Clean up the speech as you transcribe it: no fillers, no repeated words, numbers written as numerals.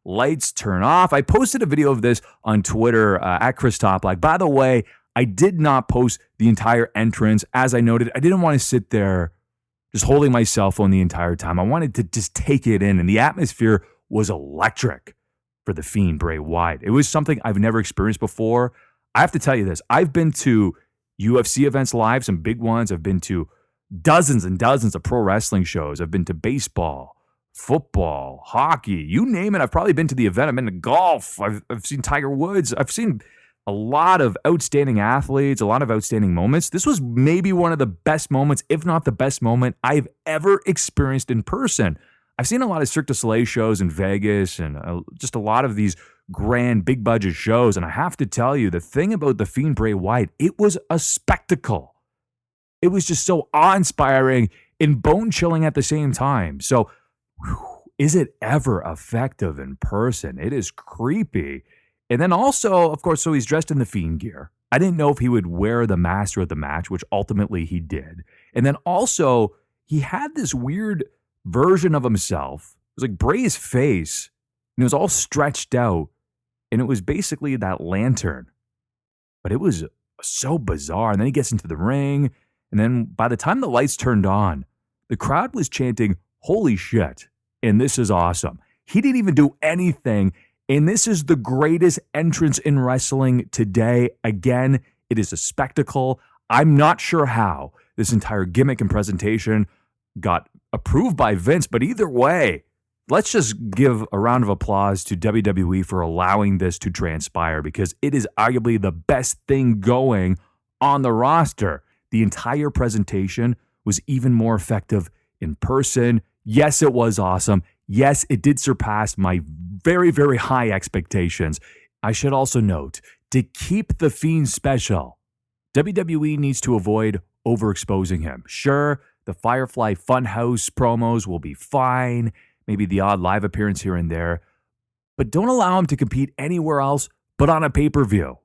lights turn off. I posted a video of this on Twitter at Chris Toplack. By the way, I did not post the entire entrance. As I noted, I didn't want to sit there just holding my cell phone the entire time. I wanted to just take it in, and the atmosphere was electric for the Fiend, Bray Wyatt. It was something I've never experienced before. I have to tell you this. I've been to UFC events live, some big ones. I've been to dozens and dozens of pro wrestling shows. I've been to baseball, football, hockey, you name it. I've probably been to the event. I've been to golf. I've seen Tiger Woods. I've seen a lot of outstanding athletes, a lot of outstanding moments. This was maybe one of the best moments, if not the best moment I've ever experienced in person. I've seen a lot of Cirque du Soleil shows in Vegas and just a lot of these grand, big budget shows. And I have to tell you, the thing about the Fiend Bray Wyatt, it was a spectacle. It was just so awe-inspiring and bone-chilling at the same time. So, is it ever effective in person? It is creepy. And then also, of course, so he's dressed in the Fiend gear. I didn't know if he would wear the mask throughout the match, which ultimately he did. And then also, he had this weird version of himself. It was like Bray's face, and it was all stretched out. And it was basically that lantern. But it was so bizarre. And then he gets into the ring. And then by the time the lights turned on, the crowd was chanting, "Holy shit." And this is awesome. He didn't even do anything. And this is the greatest entrance in wrestling today. Again, it is a spectacle. I'm not sure how this entire gimmick and presentation got approved by Vince, but either way, let's just give a round of applause to WWE for allowing this to transpire, because it is arguably the best thing going on the roster. The entire presentation was even more effective in person. Yes, it was awesome. Yes, it did surpass my very, very high expectations. I should also note, to keep the Fiend special, WWE needs to avoid overexposing him. Sure, the Firefly Funhouse promos will be fine, maybe the odd live appearance here and there, but don't allow him to compete anywhere else but on a pay-per-view.